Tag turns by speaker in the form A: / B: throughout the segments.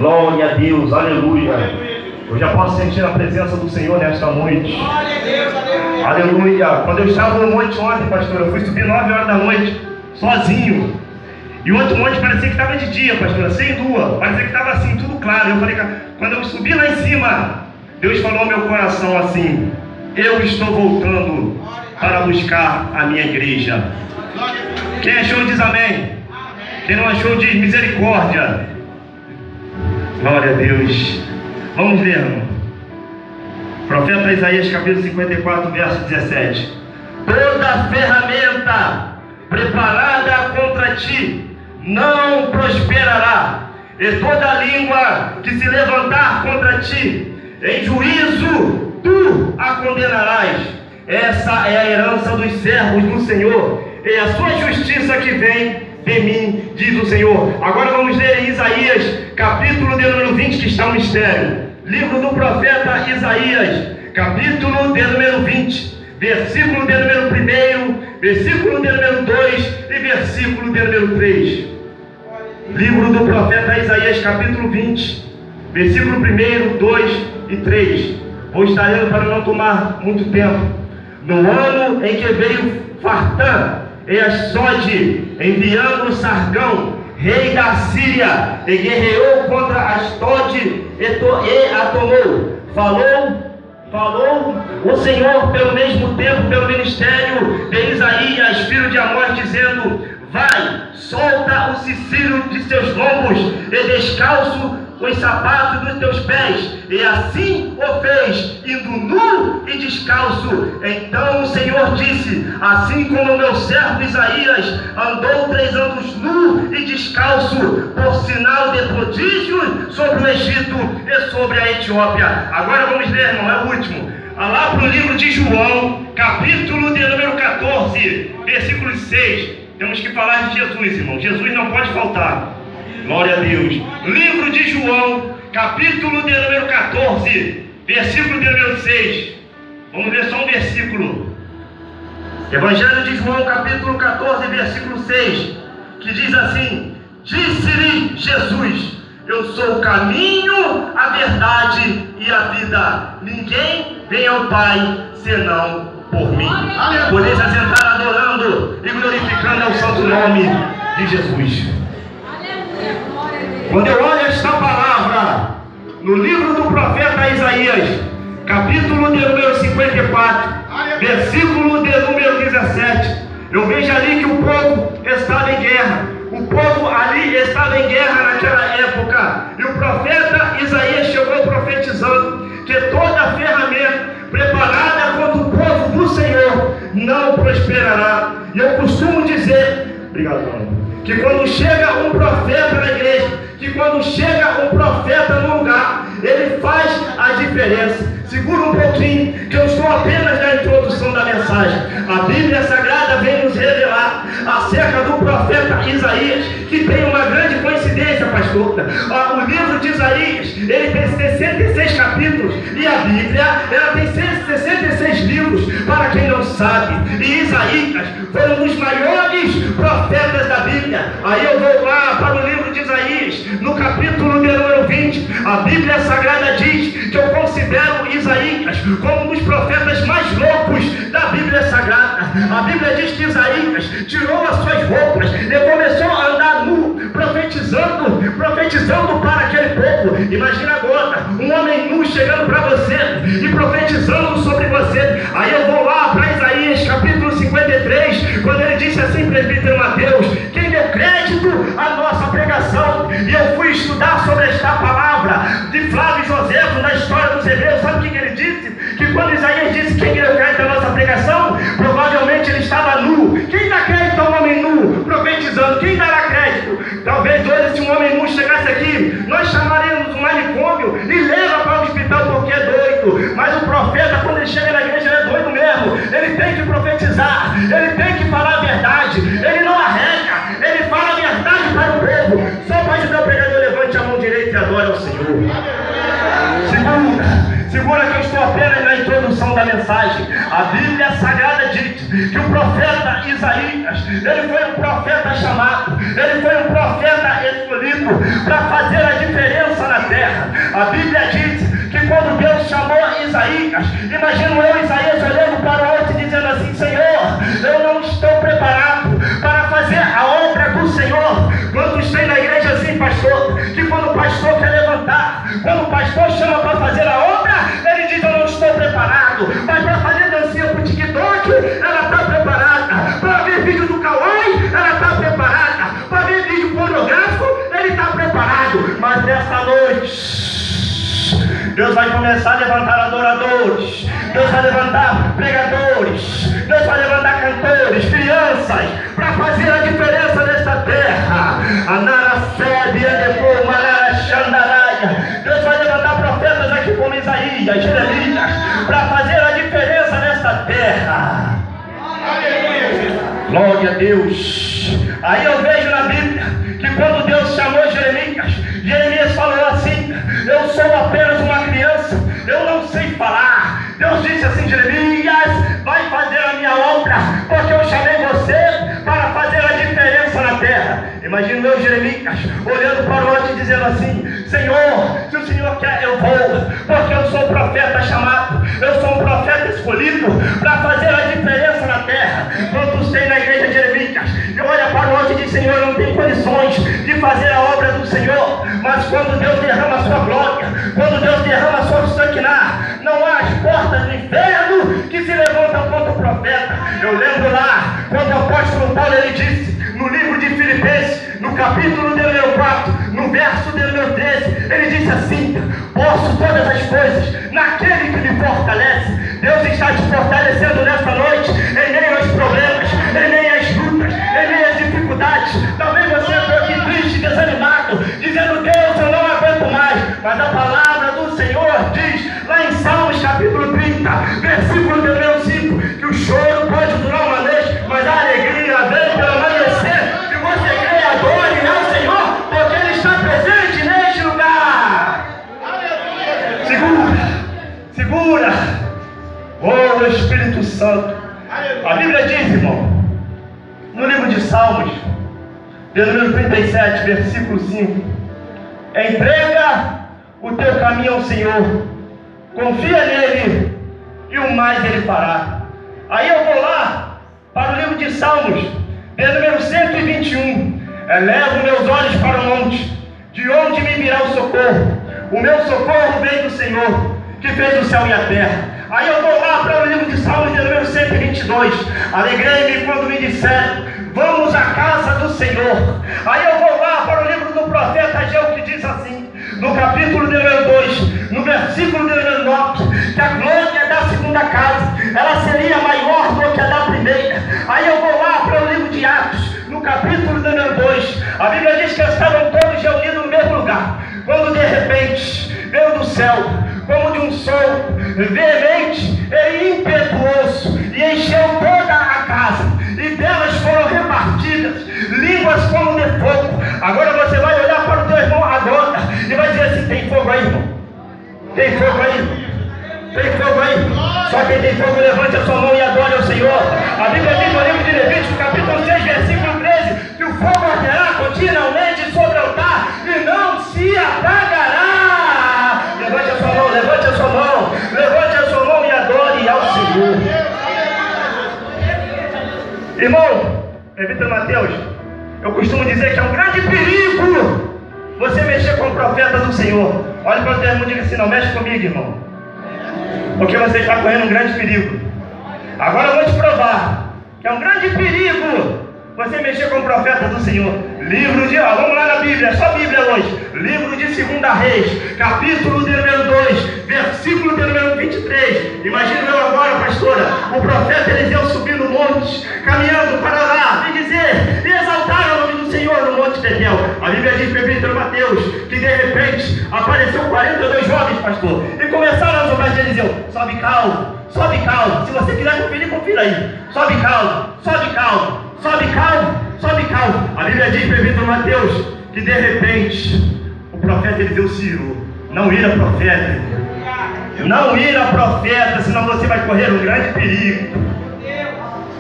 A: Glória a Deus, aleluia. Eu já posso sentir a presença do Senhor nesta noite.
B: Glória a Deus, aleluia.
A: Aleluia. Quando eu estava no monte ontem, pastor, eu fui subir 9 horas da noite, sozinho. E o outro monte parecia que estava de dia, pastor, sem lua. Parecia que estava assim, tudo claro. Eu falei, quando eu subi lá em cima, Deus falou ao meu coração assim: eu estou voltando para buscar a minha igreja. Quem achou diz amém. Quem não achou diz misericórdia. Glória a Deus. Vamos ler, irmão. Profeta Isaías capítulo 54, verso 17. Toda ferramenta preparada contra ti não prosperará, e toda língua que se levantar contra ti, em juízo tu a condenarás. Essa é a herança dos servos do Senhor, e a sua justiça que vem de mim, diz o Senhor. Agora vamos ler em Isaías, capítulo de número 20, que está um mistério. Livro do profeta Isaías, capítulo de número 20, versículo de número 1, versículo de número 2 e versículo de número 3. Livro do profeta Isaías, capítulo 20, versículo 1, 2 e 3. Vou estar lendo para não tomar muito tempo. No ano em que veio Fartã e Asdod, enviando Sargão, rei da Síria, e guerreou contra Asdod e a tomou. Falou o Senhor pelo mesmo tempo, pelo ministério de Isaías, filho de Amós, dizendo: vai, solta o cicílio de seus lombos e descalço os sapatos dos teus pés. E assim o fez, indo nu e descalço. Então o Senhor disse: assim como meu servo Isaías andou 3 anos nu e descalço, por sinal de prodígios sobre o Egito e sobre a Etiópia. Agora vamos ler, irmão, é o último. Lá para o livro de João, capítulo de número 14, versículo 6. Temos que falar de Jesus, irmão. Jesus não pode faltar. Glória a Deus. Livro de João, capítulo de número 14, versículo de número 6. Vamos ler só um versículo. Evangelho de João, capítulo 14, versículo 6, que diz assim: disse-lhe Jesus: eu sou o caminho, a verdade e a vida. Ninguém vem ao Pai senão por mim. Podeis assentar adorando e glorificando ao santo nome de Jesus. Quando eu olho esta palavra no livro do profeta Isaías, capítulo de número 54, versículo de número 17, eu vejo ali que o povo estava em guerra. O povo ali estava em guerra naquela época. E o profeta Isaías chegou profetizando que toda ferramenta preparada contra o povo do Senhor não prosperará. E eu costumo dizer, obrigado, mano, que quando chega um profeta na igreja, que quando chega um profeta no lugar, ele faz a diferença. Segura um pouquinho, que eu estou apenas na introdução da mensagem. A Bíblia Sagrada vem nos revelar acerca do profeta Isaías, que tem uma grande coincidência, pastor. O livro de Isaías, ele tem 66 capítulos, e a Bíblia, ela tem 166 livros, para quem não sabe. E Isaías foi um dos maiores profetas da Bíblia. Aí eu vou lá para o livro de Isaías, no capítulo de número 20, a Bíblia Sagrada diz que eu considero Isaías como um dos profetas mais loucos da Bíblia Sagrada. A Bíblia diz que Isaías tirou as suas roupas e começou a andar nu, profetizando para aquele povo. Imagina agora, um homem nu chegando para você e profetizando sobre você. Aí eu vou lá para Isaías capítulo 53, quando ele disse assim, presbítero Mateus: quem deu crédito à nossa pregação? E eu fui estudar sobre esta palavra de Flávio Joséfo na história dos Hebreus. Sabe o que ele disse? Que quando Isaías disse quem deu crédito à nossa pregação, provavelmente ele estava nu. Quem dá crédito a um homem nu profetizando? Quem dará crédito? Talvez hoje, se um homem nu chegasse aqui, nós chamaríamos um manicômio e leva para o hospital porque é doido. Mas o profeta, quando ele chega na igreja, ele é doido mesmo. Ele tem que profetizar, ele tem que falar a verdade, ele não arrega, ele fala a verdade para o povo. Só pode dar o pregador, levante a mão direita e adore ao Senhor. Segura que eu estou apenas na introdução da mensagem. A Bíblia Sagrada diz que o profeta Isaías, ele foi um profeta chamado, ele foi um profeta escolhido para fazer a diferença na A Bíblia diz que quando Deus chamou Isaías, imagino eu, Isaías, olhando para o alto e dizendo assim: Senhor, eu não estou preparado para fazer a obra do Senhor. Quantos tem na igreja assim, pastor, que quando o pastor quer levantar, quando o pastor chama para fazer a obra, ele diz: eu não estou preparado, mas para fazer dancinha pro TikTok, ela está preparada, para ver vídeo do Kawaii, ela está preparada, para ver vídeo pornográfico, ele está preparado. Mas nesta noite Deus vai começar a levantar adoradores, Deus vai levantar pregadores, Deus vai levantar cantores, crianças, para fazer a diferença nesta terra. Deus vai levantar profetas aqui como Isaías, Jeremias, para fazer a diferença nesta terra. Glória a Deus. Aí eu vejo na Bíblia que quando Deus chamou Jeremias, Jeremias falou assim: eu sou apenas uma criança, eu não sei falar. Deus disse assim: Jeremias, vai fazer a minha obra, porque eu chamei você para fazer a diferença na terra. Imagina eu, Jeremias, olhando para o alto e dizendo assim: Senhor, se o Senhor quer, eu vou, porque eu sou profeta chamado, eu sou um profeta escolhido para fazer a diferença na terra. Quantos tem na igreja de Jeremias, e olha para o alto e diz: Senhor, eu não tenho condições de fazer a obra do Senhor. Mas quando Deus derrama a sua glória, quando Deus derrama a sua Shekinah, não há as portas do inferno que se levantam contra o profeta. Eu lembro lá, quando o apóstolo Paulo, ele disse, no livro de Filipenses, no capítulo de número 4, no verso de número 13, ele disse assim: posso todas as coisas naquele que me fortalece. Deus está te fortalecendo nessa noite, em meio aos problemas, em meio às lutas, em meio às dificuldades. Talvez você esteja aqui triste, desanimado, dizendo: Deus, eu não aguento mais. Mas a palavra do Senhor diz, lá em Salmos capítulo 30, versículo de número 5, que o choro pode durar uma noite, mas a alegria vem pelo amanhecer. Se você crê, adore ao Senhor, porque Ele está presente neste lugar. Segura. Oh, Espírito Santo. A Bíblia diz, irmão, no livro de Salmos, de número 37, versículo 5: entrega o teu caminho ao Senhor, confia nele, e o mais ele fará. Aí eu vou lá para o livro de Salmos, de número 121. Elevo meus olhos para o monte, de onde me virá o socorro? O meu socorro vem do Senhor, que fez o céu e a terra. Aí eu vou lá para o livro de Salmos, de número 122. Alegrei-me quando me disseram: vamos à casa do Senhor. Aí eu vou lá para o livro do profeta Ageu, que diz assim, no capítulo de número 2, no versículo de número 9, que a glória da segunda casa, ela seria maior do que a da primeira. Aí eu vou lá para o livro de Atos, no capítulo de número 2, a Bíblia diz que estavam todos reunidos no mesmo lugar, quando de repente veio do céu, como de um sol veemente e impetuoso, e encheu toda a casa, e delas foram repartidas línguas como de fogo. Agora você vai olhar para o teu irmão agora e vai dizer assim: tem fogo aí, irmão? Tem fogo aí, irmão? Tem fogo aí? Só quem tem fogo, levante a sua mão e adore ao Senhor. A Bíblia diz no livro de Levítico, capítulo 6, versículo 13, que o fogo arderá continuamente sobre o altar e não se apagará. Levante a sua mão, levante a sua mão, levante a sua mão e adore ao Senhor. Irmão, Presbítero Mateus, eu costumo dizer que é um grande perigo você mexer com o profeta do Senhor. Olha para o teu irmão e diga assim: não mexe comigo, irmão, porque você está correndo um grande perigo. Agora eu vou te provar que é um grande perigo você mexer com o profeta do Senhor. Livro de, vamos lá na Bíblia, é só Bíblia hoje. Livro de 2 Reis, capítulo de número 2, versículo de número 23. Imagina eu agora, pastora, o profeta Eliseu subindo montes, caminhando para lá e dizer, e exaltar o nome do Senhor no monte Betel. A Bíblia diz, Presbítero Mateus, que de repente apareceu 42 jovens, pastor, e começaram a zombar de Eliseu: sobe calmo, sobe calmo. Se você quiser conferir, confira aí. Sobe calmo, sobe calmo, sobe calmo, sobe calmo. A Bíblia diz, Presbítero Mateus, que de repente o profeta Eliseu se irou. Não ira profeta, não ira profeta, senão você vai correr um grande perigo.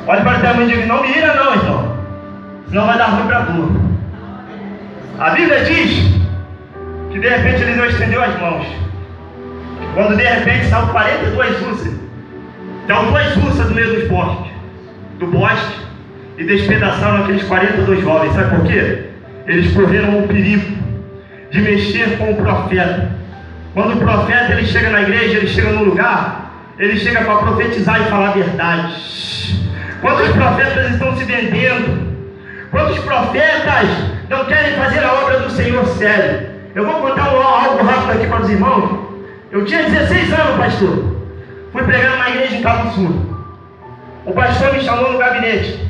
A: Olha para o teu irmão e diga: não me ira não, irmão, senão vai dar ruim para tu. A Bíblia diz que de repente Eliseu estendeu as mãos. Quando de repente saiu 42 ursas. Então 2 ursas do meio do bosque, e despedaçaram aqueles 42 jovens. Sabe por quê? Eles correram o perigo de mexer com o profeta. Quando o profeta ele chega na igreja, ele chega no lugar, ele chega para profetizar e falar a verdade. Quantos profetas estão se vendendo? Quantos profetas não querem fazer a obra do Senhor sério? Eu vou contar algo rápido aqui para os irmãos. Eu tinha 16 anos, pastor. Fui pregar numa igreja em Cabo Sul. O pastor me chamou no gabinete,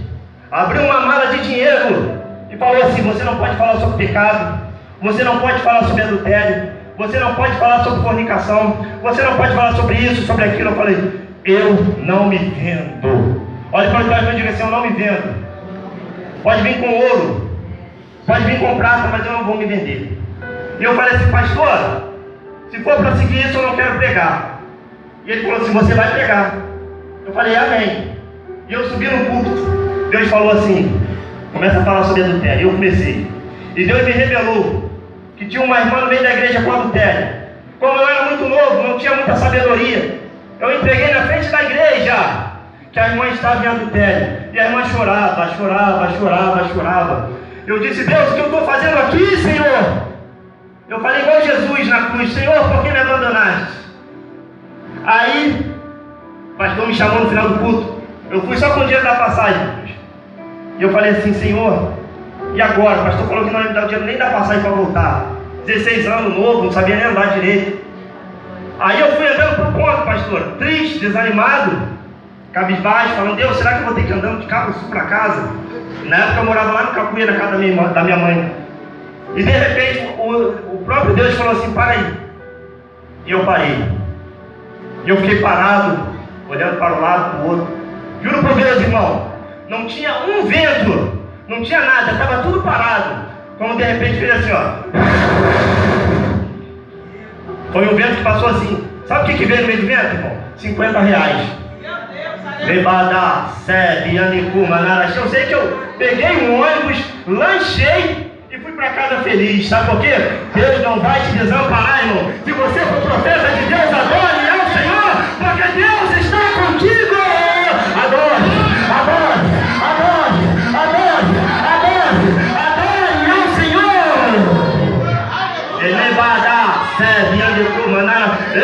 A: abriu uma mala de dinheiro e falou assim: você não pode falar sobre pecado, você não pode falar sobre adultério, você não pode falar sobre fornicação, você não pode falar sobre isso, sobre aquilo. Eu falei: eu não me vendo. Olha para o irmão e diga assim: eu não me vendo. Pode vir com ouro, pode vir com prata, mas eu não vou me vender. E eu falei assim: pastor, se for para seguir isso, eu não quero pregar. E ele falou assim: você vai pregar. Eu falei: amém. E eu subi no culto. Deus falou assim: começa a falar sobre adultério. E eu comecei. E Deus me revelou que tinha uma irmã no meio da igreja com adultério. Como eu era muito novo, não tinha muita sabedoria, eu entreguei na frente da igreja que a irmã estava em adultério. E a irmã chorava. Eu disse: Deus, o que eu estou fazendo aqui, Senhor? Eu falei igual Jesus na cruz: Senhor, por que me abandonaste? Aí o pastor me chamou no final do culto. Eu fui só com o dinheiro da passagem. E eu falei assim: Senhor, e agora? O pastor falou que não ia me dar o dinheiro nem da passagem para voltar. 16 anos, novo, não sabia nem andar direito. Aí eu fui andando pro ponto, pastor, triste, desanimado, cabisbaixo, falando: Deus, será que eu vou ter que ir andando de Cabo Sul para casa? Na época eu morava lá no Cacuia, na casa da minha mãe. E de repente o próprio Deus falou assim: para aí. E eu parei. E eu fiquei parado, olhando para um lado, para o outro. Juro por Deus, irmão, não tinha um vento, não tinha nada, estava tudo parado. Como de repente fez assim, ó. Foi um vento que passou assim. Sabe o que veio no meio do vento, irmão? R$50. Levada, sede, anicuma, naraxi. Eu sei que eu peguei um ônibus, lanchei e fui para casa feliz. Sabe por quê? Deus não vai te desamparar, irmão. Se você for profeta de Deus, adore ao Senhor, porque Deus está contigo. Adore ao Senhor. Elevada, sede, anicuma, naraxi.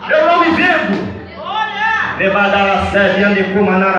A: Eu não me vendo. Levada a sede, anicuma, naraxi.